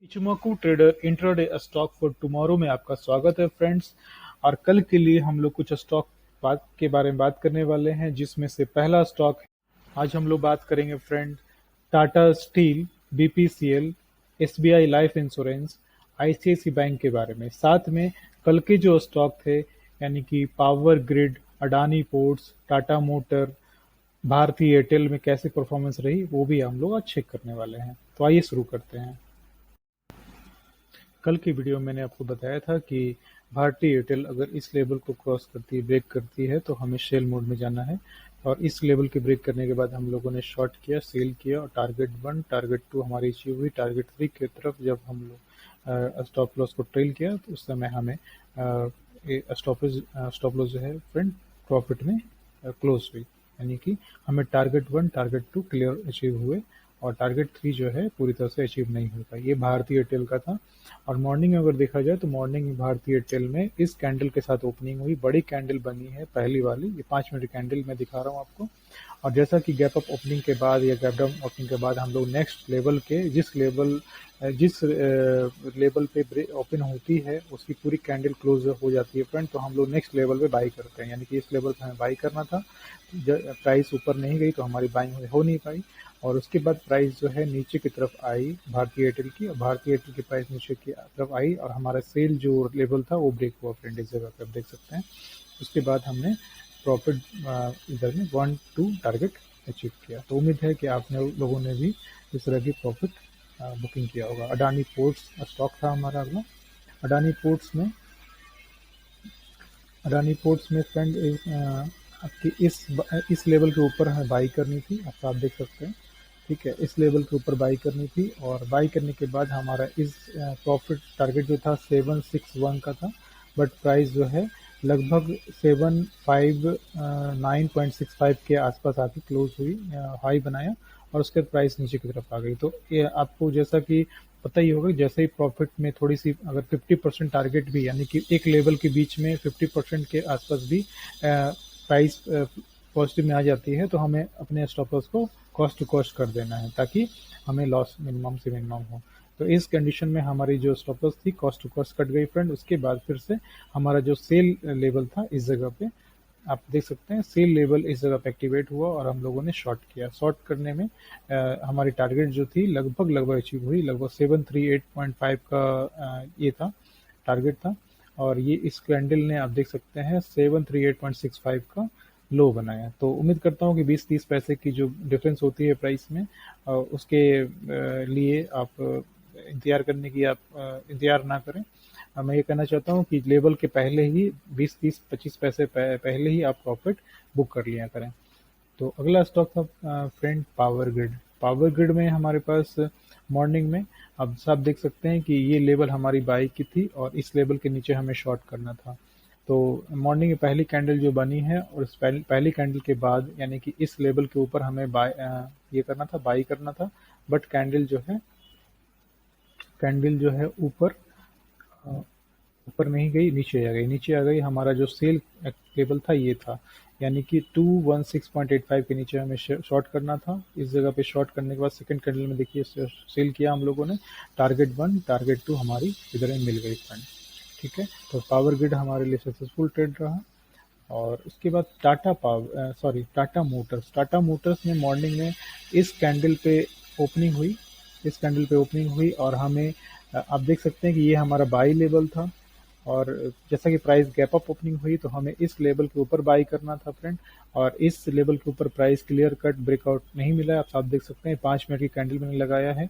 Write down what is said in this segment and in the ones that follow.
Ichimoku trader intraday stock for tomorrow में आपका स्वागत है फ्रेंड्स। और कल के लिए हम लोग कुछ स्टॉक बात के बारे में बात करने वाले हैं, जिसमें से पहला स्टॉक है। आज हम लोग बात करेंगे friend Tata steel, BPCL, SBI life insurance, ICIC bank के बारे में। साथ में कल के जो स्टॉक थे यानी कि power grid, Adani ports, Tata motor, Bharti Airtel में कैसी परफॉर्मेंस रही वो भी हम लोग आज चेक करने वाले हैं। तो आइए शुरू करते हैं। कल की वीडियो में मैंने आपको बताया था कि भारती एयरटेल अगर इस लेवल को क्रॉस करती है, ब्रेक करती है, तो हमें सेल मोड में जाना है। और इस लेवल के ब्रेक करने के बाद हम लोगों ने शॉर्ट किया, सेल किया और टारगेट 1, टारगेट 2 हमारी अचीव हुई। टारगेट 3 की तरफ जब हम लोग स्टॉप लॉस को ट्रेल किया तो उस समय हमें स्टॉप लॉस जो है फ्रेंड प्रॉफिट में क्लोज हुई, यानी कि हमें टारगेट 1, टारगेट 2 क्लियर अचीव हुए और टारगेट 3 जो है पूरी तरह से अचीव नहीं हो पाई। ये भारतीय एयरटेल का था। और मॉर्निंग में अगर देखा जाए तो मॉर्निंग में भारतीय एयरटेल में इस कैंडल के साथ ओपनिंग हुई, बड़ी कैंडल बनी है पहली वाली, ये 5 मिनट कैंडल मैं दिखा रहा हूँ आपको। और जैसा कि गैप अप ओपनिंग के बाद या गैप डाउन ओपनिंग के बाद हम लोग नेक्स्ट लेवल के जिस लेवल पे ओपन होती है उसकी पूरी कैंडल क्लोज हो जाती है फ्रेंड, तो हम लोग नेक्स्ट लेवल पे बाई करते हैं। यानी कि इस लेवल पे हमें बाई करना था, प्राइस ऊपर नहीं गई तो हमारी बाइंग हो नहीं पाई। और उसके बाद प्राइस जो है नीचे की तरफ आई भारतीय एयरटेल की, और भारतीय एयरटेल की प्राइस नीचे की तरफ आई और हमारा सेल जो लेवल था वो ब्रेक हुआ फ्रेंड, इस जगह पे आप देख सकते हैं। उसके बाद हमने प्रॉफिट इधर में 1-2 टारगेट अचीव किया। तो उम्मीद है कि आपने लोगों ने भी इस तरह की प्रॉफिट बुकिंग किया होगा। अडानी पोर्ट्स स्टॉक था हमारा अगला। अडानी पोर्ट्स में फ्रेंड आपकी इस लेवल के ऊपर हमें बाई करनी थी, आप देख सकते हैं। ठीक है, इस लेवल के ऊपर बाई करनी थी और बाई करने के बाद हमारा इस प्रॉफिट टारगेट जो था 761 का था, बट प्राइस जो है लगभग 759.65 के आसपास आके क्लोज हुई, हाई बनाया और उसके बाद प्राइस नीचे की तरफ आ गई। तो ये आपको जैसा कि पता ही होगा, जैसे ही प्रॉफिट में थोड़ी सी अगर 50% टारगेट भी, यानी कि एक लेवल के बीच में 50% के आसपास भी प्राइस पॉजिटिव में आ जाती है, तो हमें अपने स्टॉप लॉस को कॉस्ट टू कॉस्ट कर देना है ताकि हमें लॉस मिनिमम से मिनिमम हो। तो इस कंडीशन में हमारी जो स्टॉप लॉस थी कॉस्ट टू कॉस्ट कट गई फ्रेंड। उसके बाद फिर से हमारा जो सेल लेवल था इस जगह पे आप देख सकते हैं, सेल लेवल इस जगह पे एक्टिवेट हुआ और हम लोगों ने शॉर्ट किया। शॉर्ट करने में हमारी टारगेट जो थी लगभग अचीव हुई, लगभग 738.5 का ये था टारगेट था। और ये इस कैंडल ने आप देख सकते हैं 738.65 का लो बनाया। तो उम्मीद करता हूँ कि 20-30 पैसे की जो डिफरेंस होती है प्राइस में, उसके लिए आप इंतजार ना करें। मैं ये कहना चाहता हूँ कि लेवल के पहले ही 20-30-25 पैसे पहले ही आप प्रॉफिट बुक कर लिया करें। तो अगला स्टॉक था friend power grid. Power grid में हमारे पास मॉर्निंग में आप सब देख सकते हैं कि ये लेवल हमारी बाई की थी और इस लेवल के नीचे हमें शॉर्ट करना था। तो मॉर्निंग में पहली कैंडल जो बनी है और इस पहली कैंडल के बाद यानी कि इस लेवल के ऊपर हमें ये करना था, बाई करना था। बट कैंडल जो है ऊपर नहीं गई, नीचे आ गई। हमारा जो सेल लेवल था ये था, यानी कि 216.85 के नीचे हमें शॉर्ट करना था। इस जगह पे शॉर्ट करने के बाद सेकंड कैंडल में देखिए सेल किया हम लोगों ने। टारगेट 1, टारगेट 2 हमारी इधर में मिल गई फ्रेंड। ठीक है, तो पावर ग्रिड हमारे लिए सक्सेसफुल ट्रेड रहा। और उसके बाद टाटा मोटर्स में मॉर्निंग में इस कैंडल पे ओपनिंग हुई और हमें आप देख सकते हैं कि ये हमारा बाई लेवल था। और जैसा कि प्राइस गैप अप ओपनिंग हुई तो हमें इस लेवल के ऊपर बाई करना था फ्रेंड। और इस लेवल के ऊपर प्राइस क्लियर कट ब्रेकआउट नहीं मिला, आप देख सकते हैं। 5 मिनट की कैंडल मैंने लगाया है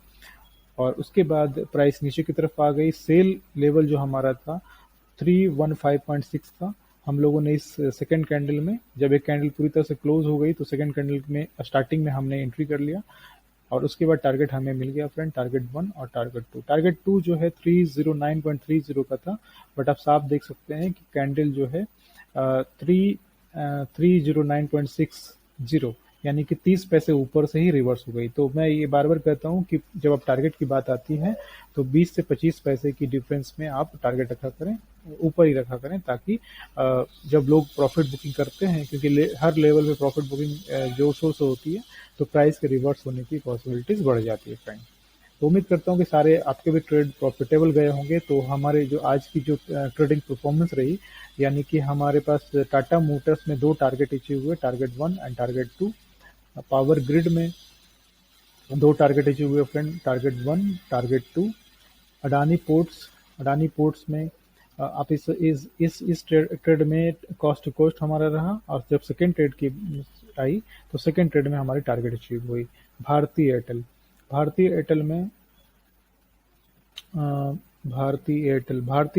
और उसके बाद प्राइस नीचे की तरफ आ गई। सेल लेवल जो हमारा था 315.6 था। हम लोगों ने इस सेकंड कैंडल में, जब एक कैंडल पूरी तरह से क्लोज हो गई तो सेकंड कैंडल में स्टार्टिंग में हमने एंट्री कर लिया और उसके बाद टारगेट हमें मिल गया फ्रेंड, टारगेट 1 और टारगेट 2। टारगेट 2 जो है 309.30 का था, बट आप साफ देख सकते हैं कि कैंडल जो है 309.60 यानी कि 30 पैसे ऊपर से ही रिवर्स हो गई। तो मैं ये बार बार कहता हूँ कि जब आप टारगेट की बात आती है तो 20 से 25 पैसे की डिफरेंस में आप टारगेट रखा करें, ऊपर ही रखा करें, ताकि जब लोग प्रॉफिट बुकिंग करते हैं, क्योंकि हर लेवल पे प्रॉफिट बुकिंग जोर शोर से होती है, तो प्राइस के रिवर्स होने की पॉसिबिलिटीज बढ़ जाती है फ्रेंड। तो उम्मीद करता हूँ कि सारे आपके भी ट्रेड प्रॉफिटेबल गए होंगे। तो हमारे जो आज की जो ट्रेडिंग परफॉर्मेंस रही, यानी कि हमारे पास टाटा मोटर्स में 2 टारगेट अचीव हुए, target 1 and target 2। Power grid में 2 टारगेट अचीव हुए friend, target 1, target 2। Adani ports, Adani ports में आप इस ट्रेड में कॉस्ट टू कॉस्ट हमारा रहा, और जब सेकेंड ट्रेड की आई तो सेकेंड ट्रेड में हमारी टारगेट अचीव हुई। भारती एयरटेल, भारती एयरटेल में अ, भारती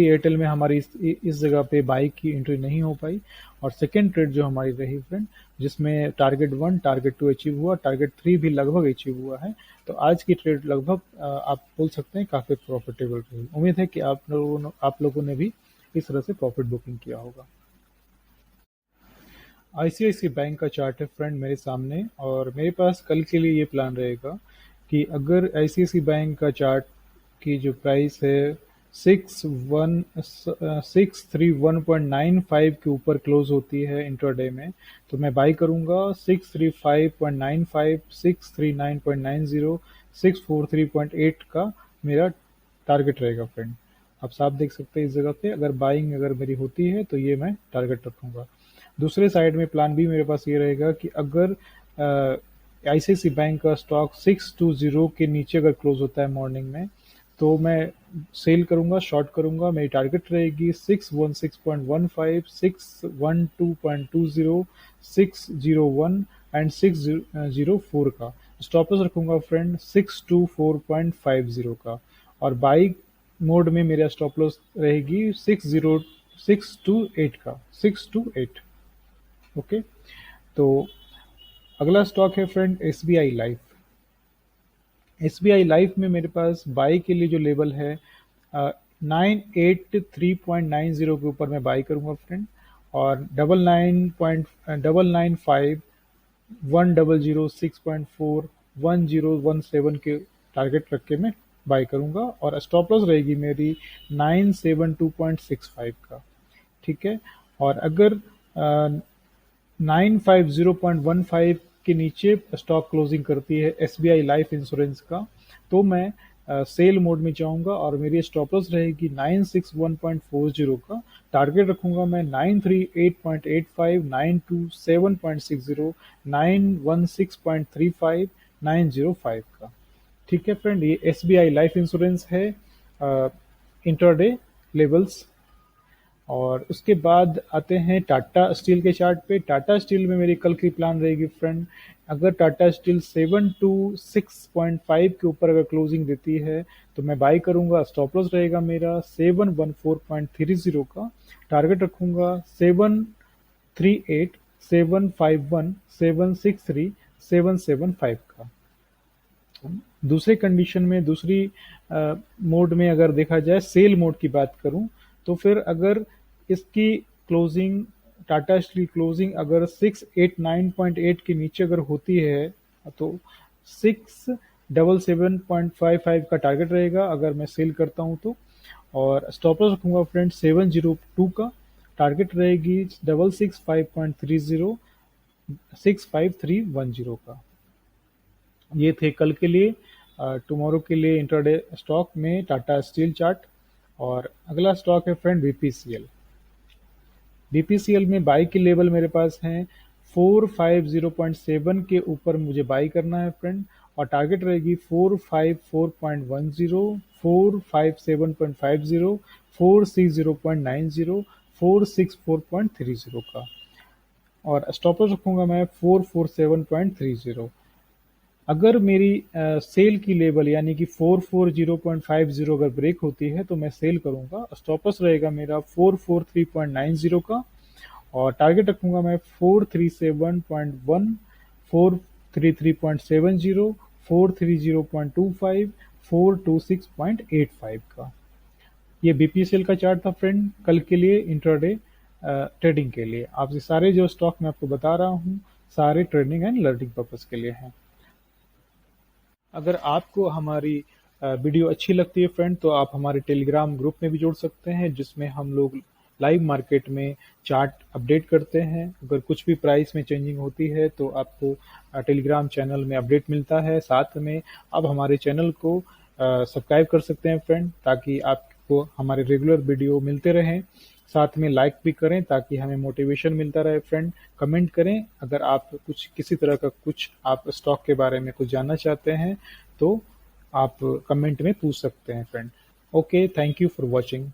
एयरटेल में हमारी इस जगह पे बाई की एंट्री नहीं हो पाई, और सेकेंड ट्रेड जो हमारी रही फ्रेंड, जिसमें टारगेट 1, टारगेट 2 अचीव हुआ, टारगेट 3 भी लगभग अचीव हुआ है। तो आज की ट्रेड लगभग आप बोल सकते हैं काफी प्रॉफिटेबल रही। उम्मीद है कि आप लोगों ने भी इस तरह से प्रॉफिट बुकिंग किया होगा। आईसीआईसी बैंक का चार्ट है फ्रेंड मेरे सामने, और मेरे पास कल के लिए ये प्लान रहेगा कि अगर आईसीआईसी बैंक का चार्ट की जो प्राइस है 631.95 के ऊपर क्लोज होती है इंट्राडे में, तो मैं बाई करूंगा। 635.95, 639.90, 643.8 का मेरा टारगेट रहेगा फ्रेंड। आप साफ देख सकते हैं इस जगह पे, अगर बाइंग अगर मेरी होती है तो ये मैं टारगेट रखूंगा। दूसरे साइड में प्लान बी मेरे पास ये रहेगा कि अगर आईसीआईसी बैंक का स्टॉक 620 के नीचे अगर क्लोज होता है मॉर्निंग में, तो मैं सेल करूंगा, शॉर्ट करूंगा। मेरी टारगेट रहेगी 616.15, 612.20, 601 एंड 604 का। स्टॉप लॉस रखूंगा फ्रेंड 624.50 का, और बाई मोड में मेरा स्टॉप लॉस रहेगी 6 का, 628। ओके, तो अगला स्टॉक है friend SBI life. SBI life में मेरे पास बाई के लिए जो लेवल है 983.90 के ऊपर मैं बाई करूंगा फ्रेंड, और 99.995, 1006.4, 1017 के टारगेट रख के मैं बाई करूंगा, और स्टॉप लॉस रहेगी मेरी 972.65 का। ठीक है, और अगर 950.15 के नीचे स्टॉक क्लोजिंग करती है एसबीआई लाइफ इंश्योरेंस का, तो मैं सेल मोड में जाऊंगा, और मेरी स्टॉप लॉस रहेगी 961.40 का। टारगेट रखूंगा मैं 938.85, 927.60, 916.35, 905 का। ठीक है फ्रेंड, ये एसबीआई लाइफ इंश्योरेंस है इंटरडे लेवल्स। और उसके बाद आते हैं टाटा स्टील के चार्ट पे। टाटा स्टील में मेरी कल की प्लान रहेगी फ्रेंड, अगर टाटा स्टील 726.5 के ऊपर अगर क्लोजिंग देती है तो मैं बाई करूंगा। स्टॉप लॉस रहेगा मेरा 714.30 का। टारगेट रखूंगा 738, 751, 763, 775 का। दूसरे कंडीशन में, दूसरी मोड में अगर देखा जाए, सेल मोड की बात करूं, तो फिर अगर इसकी क्लोजिंग, टाटा स्टील क्लोजिंग अगर 689.8 के नीचे अगर होती है तो 677.55 का टारगेट रहेगा अगर मैं सेल करता हूं तो। और स्टॉप लॉस रखूंगा फ्रेंड 702 का। टारगेट रहेगी 665.30, 65310 का। ये थे कल के लिए। टुमारो के लिए इंट्राडे स्टॉक में टाटा स्टील चार्ट। और अगला स्टॉक है फ्रेंड बीपीसीएल। बीपीसीएल में बाई की लेवल मेरे पास हैं 450.7 के ऊपर मुझे बाई करना है फ्रेंड, और टारगेट रहेगी 454.10, 457.50, 460.90, 464.30 का। और स्टॉप लॉस रखूंगा मैं 447.30। अगर मेरी सेल की लेवल यानी कि 440.50 अगर ब्रेक होती है तो मैं सेल करूंगा। स्टॉप लॉस रहेगा मेरा 443.90 का, और टारगेट रखूंगा मैं 437.1, 433.70, 430.25, 426.85 का। ये बीपीसीएल का चार्ट था फ्रेंड कल के लिए इंट्राडे ट्रेडिंग के लिए। आपसे सारे जो स्टॉक मैं आपको बता रहा हूँ सारे ट्रेडिंग एंड लर्निंग पर्पज के लिए हैं। अगर आपको हमारी वीडियो अच्छी लगती है फ्रेंड, तो आप हमारे टेलीग्राम ग्रुप में भी जुड़ सकते हैं, जिसमें हम लोग लाइव मार्केट में चार्ट अपडेट करते हैं। अगर कुछ भी प्राइस में चेंजिंग होती है तो आपको टेलीग्राम चैनल में अपडेट मिलता है। साथ में आप हमारे चैनल को सब्सक्राइब कर सकते हैं फ्रेंड, ताकि आपको हमारे रेगुलर वीडियो मिलते रहें। साथ में लाइक भी करें ताकि हमें मोटिवेशन मिलता रहे फ्रेंड। कमेंट करें अगर आप कुछ किसी तरह का कुछ आप स्टॉक के बारे में कुछ जानना चाहते हैं तो आप कमेंट में पूछ सकते हैं friend. Okay, thank you for watching.